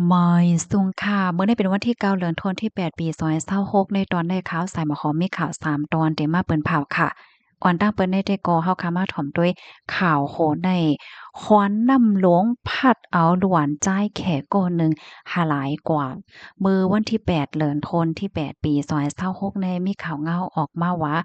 ไม่สุงค่ะเมื่อได้เป็นวันที่9เดือนธันวาคมที่8ปี2026ในตอนได้ข่าวสายหมอหอมมีข่าว3ตอนเตมาเปิ้นเผาค่ะก่อนตั้งเปิ้นได้แต่ก็เฮาค่ะมาถ่อมด้วยข่าวโหในฮ้อนน้ำหลวงพัดเอาหลวนจ่ายแขก่อหนึ่งหาหลายกว่ามื้อวันที่8เดือนธันวาคมที่8ปี2026ในมีข่าวเงาออกมาว่า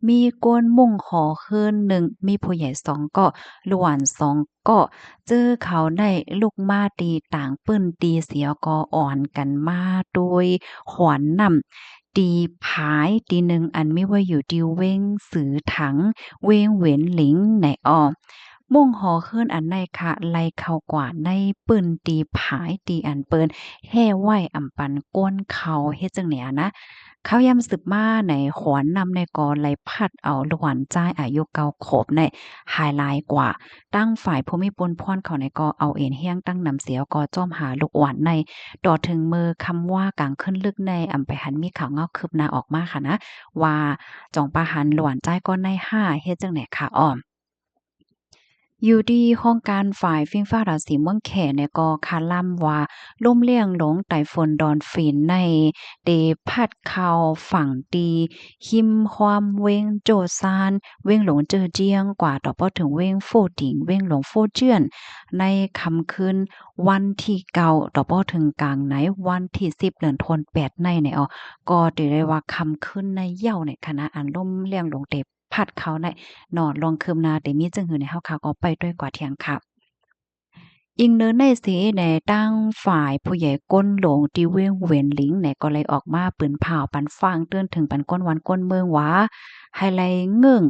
มีคนมุ่งขอคืนหนึ่งมีผู้ใหญ่2เกาะหลวน2เกาะ เจอเขาได้ลุกมาตีต่างปื้นตีเสียกออ่อนกันมาโดยขวานนำตีผายตีหนึ่งอันไม่ว่าอยู่ดีเว้งสือถังเว้งเหวียนหลิงไหนอ้อม่งหอขึ้นอันในคะไล่เข้ากว่าในปืนตีผายตีอันเปิ้นแห่ไหวอำปันก้นเขาเฮ็ดจังเนี่ยนะเขายำสืบมาในขวานนำในกอไล่พัดเอาหลวนจ่ายอายุเก่าขบในหายลายกว่า ตั้งฝ่ายภูมิปนพรเขาในกอเอาเอ็นเฮียงตั้งนำเสียวกอจ้อมหาลูกหวานในต่อถึงมือคำว่ากลางขึ้นลึกในอำไปหันมีข่าวเงาคืบหน้าออกมาค่ะนะว่าจองปาหันหลวนใจายก้อนใน5เฮ็ดจังไหนค่ะอ้อม อยู่ที่ห้องการฝ่ายฟิ้งฟ้าราศีเมืองแขเนี่ยก็คาล่ำว่าล่มเลี่ยงหลงไต้ฝุ่นดอนฝินในเดพัดเข้าฝั่งตีหิมความเว้งโจซานเว้งหลงเจอเจียงกว่าต่อพอถึงเว้งโฟติงเว้งหลงโฟเจียนในค่ำคืนวันที่เก่าต่อพอถึงกลางไหนวันที่10เดือนธันวาคม8ในอ๋อก็ได้ว่าค่ำคืนในเหย้าในคณะอันล่มเลี่ยงหลงเตพัดเขาใน เนาะลองคืมหน้าแต่มีจังหือในเฮาค่ะก็ไปด้วยกว่าเที่ยงค่ะอิงเนินในสีในตั้งฝ่ายผู้ใหญ่ก้นหลงที่เว้งเวียนหลิงเนี่ยก็เลยออกมาปืนเผาปันฟางเตือนถึงปันก้นวันก้นเมืองว่าให้ไลเงิ่ง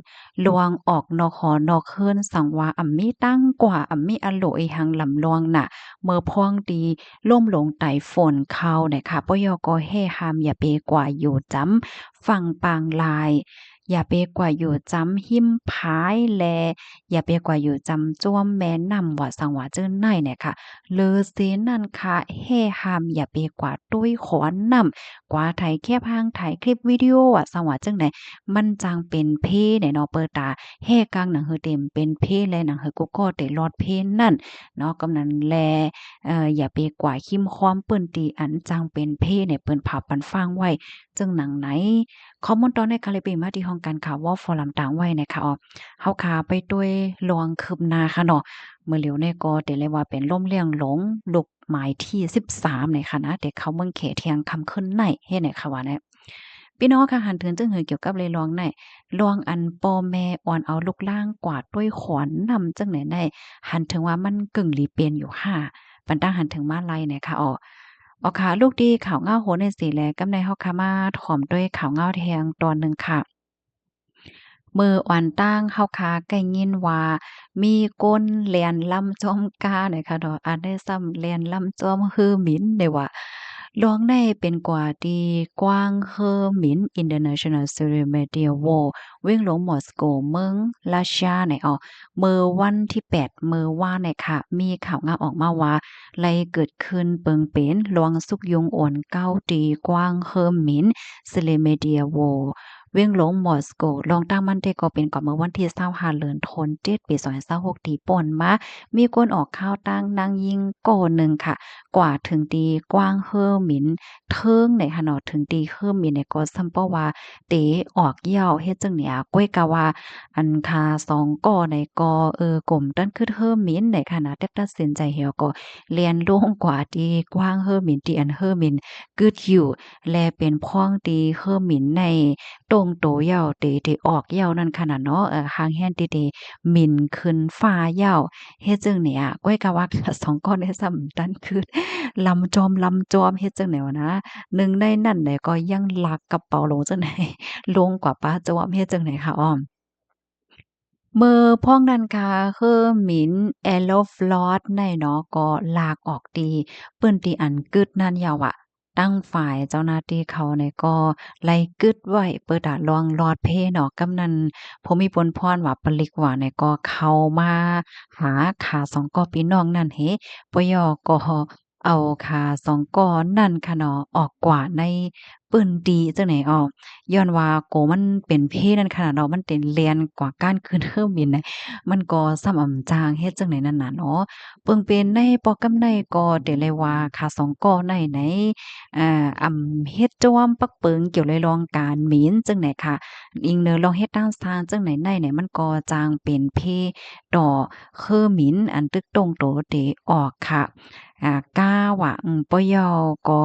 ลวงออกนอกหอนอกเฮือนสังว่าอ่ำมีตั้งกว่าอ่ำมีอโลอีหังลำลวงน่ะเมื่อพ่องดีล่มหลงไต้ฝนเข้าเนี่ยค่ะปยก็เฮหามอย่าเปกว่าอยู่จำฝั่งปางลายอย่าไปกว่าอยู่จำหิมพายแล อย่าไปกว่าอยู่จำจ้วมแม้นำว่าสังว่าเจิ้นในเนี่ยค่ะเลอเซนั่นค่ะแห่หามอย่าไปกว่าตุ้ยขอนนำกว่าไถแค่พางถ่ายคลิปวิดีโออะสังว่าจังไหนมันจังเป็นเพเนี่ยเนาะเปิดตาแห่กลางหนังหือเต็มเป็นเพและหนังหือกุก็ได้รอดเพนั่นเนาะกำนันแลอย่าไปกว่าคิมความเปิ้นตีอันจังเป็นเพเนี่ยเปิ้นผาปันฟังไว้จึงหนังไหนข้อมูลตอนในคาลิเปมาที่ห้องการข่าวว่าฟอรัมต่างไว้นะคะอ๋อ เฮาขาไปด้วยลวงคืบหน้าค่ะเนาะมื้อเหลียวเนี่ยก็ได้เลยว่าเป็นล่มเลี่ยงหลงลูกหมายที่13ในค่ะนะแต่เขาเมืองเขเที่ยงค่ำคืนในเฮ็ดให้ค่ะว่าแน่พี่น้องค่ะหันถึงจังหือเกี่ยวกับเลยลวงในลวงอันป่อแม่อ่อนเอาลูกล่างกวาดด้วยขอนนำจังไหนได้หันถึงว่ามันกึ่งหลีเปียนอยู่ค่ะปันตั้งหันถึงมาลัยเนี่ยค่ะอ้อค่ะลูกดีข่าวเงาโหนในสิแลกำในเฮาค่ะมาถ่อมด้วยข่าวเงาแทงตอนหนึ่งค่ะ มื้อวันตั้งเฮาคาได้ยินว่ามีคนแล่นล่ำจอมกาเนี่ยค่ะเนาะอันได้ซ้ำแล่นล่ำจอมฮือหมินได้ว่าลองได้เป็นกว่าที่กว้างเฮอหมิน International Celebrity War เวิ่งหลงมอสโกเมืองราชาเนี่ยมื้อวันที่8มื้อวานเนี่ยค่ะมีข่าวงามออกมาว่าไลเกิดขึ้นเปิงเป็นหลวงสุกยุงโอนเก้าตีกว้างเฮอหมิน Celebrity War เวียงหลงมอสโกลองตั้งมันได้ก็เป็นก่อนเมื่อวันที่25เดือนธันวาคม7ปี2026ที่ป่นมามีคนออกข่าวตั้งนางยิงก่อหนึ่งค่ะกว่าถึงตีกว้างเฮ้อหมินเทิงในขนาดถึงตีเฮ้อหมินเนี่ยก็ซ้ำเป้าว่าเตออกเหย้าเฮ็ดจังเนี่ยก้อยกะว่าอันคา2ก่อในกกลุ่มตั้นคือเฮ้อหมินในขณะตัดสินใจเหี่ยวก็เรียนลงกว่าที่กว้างเฮ้อหมินที่อันเฮ้อหมินกึดอยู่และเป็นพ้องตีเฮ้อหมินใน ตรงโตเหย้าเตที่ออกเหย้านั่นค่ะน่ะเนาะหางแฮ่นติที่หมิ่นขึ้นฟ้าเหย้าเฮ็ดจั่งเนี่ยก้อยกะว่า2ก้อนได้ซ้ำนั้นคือลำจอมเฮ็ดจั่งใดวะนะหนึ่งในนั้นเนี่ยก็ยังลักกระเป๋าลงจั่งใดลงกว่าป้าจอมเฮ็ดจั่งใดคะอ้อม เมื่อพ้องนั้นค่ะคือหมินแอโลฟลอดในเนาะก็ลากออกดีเปิ้นที่อันกึดนั่นยาวอะตั้งฝ่ายเจ้าหน้าที่เขาเนี่ยก็ไล่กึดไว้เปิดอะลองลอดเพเนาะกำนันภูมิพลพรว่าปลิกว่าเนี่ยก็เข้ามาหาขาสองกอพี่น้องนั่นเฮปยก็เอาขาสองกอนั่นค่ะเนาะออกกว่าใน เปิ้นดีจังไหนอ้อย้อนว่าโกมันเป็นเพศนั้นขนาดเนาะมันเป็นแล่นกว่าการคืนเครื่องบินน่ะมันก็ส่ำอำจางเฮ็ดจังไดนั่นน่ะเนาะเปิงเป็นในปอกำในก็ได้เลยว่าค่าสองก้อในเฮ็ดจ้อมปักเปิงเกี่ยวเลยลองการหมินจังไหนค่ะอิงเนอลองเฮ็ดตามซางจังไหนในเนี่ยมันก็จางเป็นเพต่อคือหมินอันตึกตงโตเตออกค่ะก้าว่าปยก็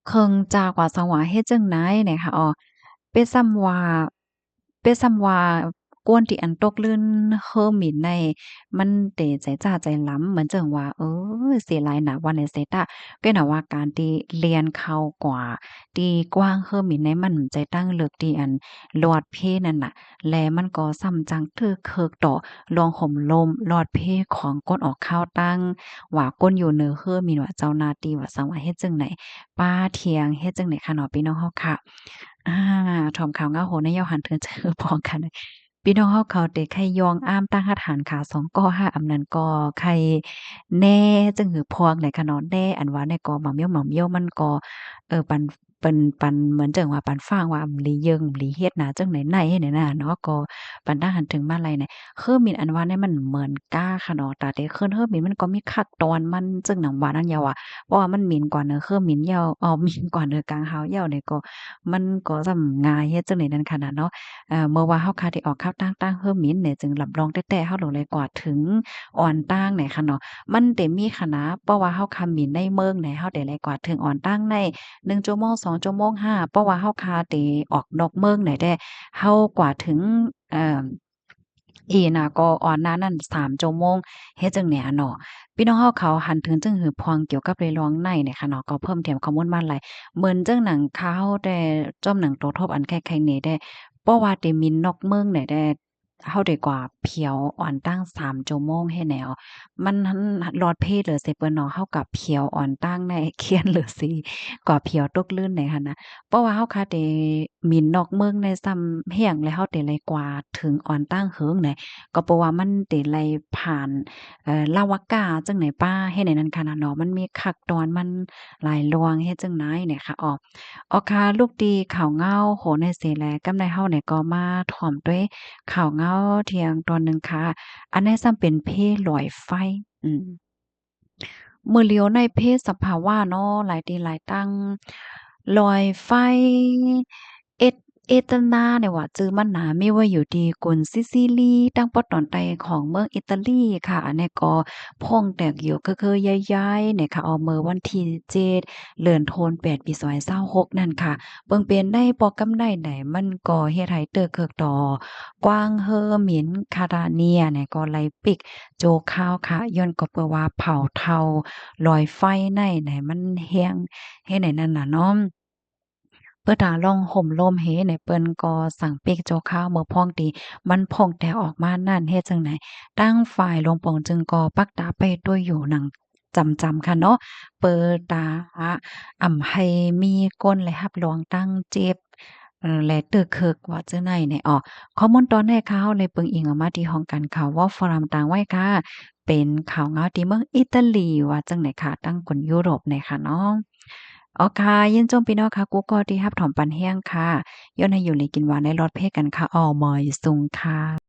เคิงจากว่าสังว่าเฮ็ดจั่งใดเนี่ยค่ะอ้อเป็นส่ำว่าเป็นส่ำว่ากวนที่อันตกลื่นเฮิ่มหมินในมันเตใจจ้าใจล้ำเหมือนจั่งว่าเสียหลายหนาวันในเซตอะก็น่ะว่าการที่เรียนเข้ากว่าที่กว้างเฮิ่มหมินในมันใจตั้งเลิกที่อันลอดเพนั่นน่ะและมันก็ส่ำจังทึกเคิกต่อลองห่มลมลอดเพของก้นออกข้าวตั้งว่าก้นอยู่เหนือเฮิ่มหมินว่าเจ้าหน้าที่ว่าสังว่าเฮ็ดจั่งใด ป้าเทียงเฮ็ดจังได๋คะเนาะพี่น้องเฮาค่ะอาถ่อมข่าวเหงาโหนยาวหันเทิงเจอพ้องกันพี่น้องเฮาเขาเตะไข่ยองอ้ามตั้งหัดหันขา2ก้อ5อำนั้นก็ไข่แหน่จึงหือพวงไหนคะเนาะแหน่อันว่าในก็หม่ำเมี่ยวๆมันก็ปันเหมือนจั่งว่าปันฟ้างว่าหลีเยิงหลีเฮ็ดนาจังไหนไหนเนี่ยน่ะเนาะก็ปันตั้งหันถึงมาลัยเนี่ยคือมีอันว่าเนี่ยมันเหมือนก้าค่ะเนาะตาเตเคินเฮิ่มมีมันก็มีคักตอนมันจึงหนังว่านั่นยาวอะ เพราะว่ามันหมิ่นกว่าเนื้อคือหมิ่นเหย้าหมิ่นกว่าเนื้อกลางเฮาเหย้าเนี่ยก็มันก็ส่ำง่ายเฮ็ดจังได๋นั้นขนาดเนาะเมื่อว่าเฮาคาได้ออกข้าวตั้งๆเฮิ่มหมิ่นเนี่ยจึงรับรองแต้ๆเฮาโหลเลยกว่าถึงอ่อนตั้งเนี่ยค่ะเนาะมันเต็มีคะนะเพราะว่าเฮาคำหมิ่นในเมืองเนี่ยเฮาได้หลายกว่าถึงอ่อนตั้งใน1ชั่วโมง2ชั่วโมง5เพราะว่าเฮาคาได้ออกนอกเมืองเนี่ยได้เฮากว่าถึงเอ่ออีน่ะก็อ่อนหน้านั้น3ชั่วโมงเฮ็ดจั่งแหนอะเนาะ พี่น้องเฮาเขาหันถึงจึงหือพวงเกี่ยวกับเรื่องในเนี่ยค่ะเนาะก็เพิ่มเติมข้อมูลมาหลายเหมือนจังหนังข่าวแต่จ้อมหนังโตทบอันแค่ๆนี้ได้เพราะว่าได้มินนอกเมืองเนี่ยได้เฮาได้กว่าเพียวอ่อนตั้ง3ชั่วโมงให้แนวมันหั้นลอดเพศเหลือเสเปิ้นเนาะเฮากับเพียวอ่อนตั้งในเคียนเหลือสิกว่าเพียวตกลื่นในหั้นน่ะเพราะว่าเฮาคาได้มินนอกเมืองในซ้ำแฮ้งแล้วเฮาได้ไลกว่าถึงอ่อนตั้งเฮิงเนี่ยก็เพราะว่ามันได้ไลผ่าน ลาวากาจั่งไหนป้าเฮ็ดให้นั้นค่ะน่ะเนาะมันมีคักตอนมันหลายลวงเฮ็ดจั่งใดเนี่ยค่ะออค่ะลูกดีข้าวเหงาโหในเสแลกำไดเฮาเนี่ยก็มาถ่อมด้วยข้าวเหงาเที่ยงตอนหนึ่งค่ะอันนี้ซ้ำเป็นเพลอยไฟอืม มื้อเหลียวในเพศสภาวะเนาะหลายที่หลายตั้งลอยไฟเอตเอตนาเนี่ยว่าจื่อมันหนามีไว้อยู่ที่กรุงซิซิลีตั้งปอตอนใต้ของเมืองอิตาลีค่ะอันนี้ก็พ่องแตกอยู่คือๆย้ายๆเนี่ยค่ะเอาเมื่อวันที่7เดือนธันวาคมปี2026นั่นค่ะเบิ่งเป็นได้ปอกำไดไหนมันก็เฮ็ดให้เติกเคิกต่อกวางเฮอหมินคาดาเนียเนี่ยก็ไลปิกโจข้าวค่ะย้อนก็เปื้อว่าเผาเทา ลอยไฟในไหนมันแรงเฮ็ดให้นั่นน่ะเนาะเปิ้นน่ะลองห่มร่มเฮไหนเปิ้นก็สั่งเป็กโจ๊กข้าวมื้อพ้องติมันพ้องแต่ออกมานั่นเฮ็ดจั่งใดตั้งฝ่ายลงโปงจึงก็ปักตาไปด้วยอยู่หนังจำๆค่ะเนาะเปิดตาให้มีก้นและรับรองตั้งเจ็บและตึกคึกว่าจั่งใดเนี่ยข้อมูลตอนแรกค่ะเฮาเลยเปิงอิงออกมาที่ห้องการข่าว World Forum ต่างไว้ค่ะ เป็นข่าวเหงาที่เมืองอิตาลีว่าจั่งใดค่ะตั้งคนยุโรปเนี่ยค่ะเนาะอ๋อค่ะยินจมพี่น้องค่ะกูก็ที่รับถอมปันแห้งค่ะย้อนให้อยู่ในกินหวานในรสเพศกันค่ะอ้อมอยสุงค่ะ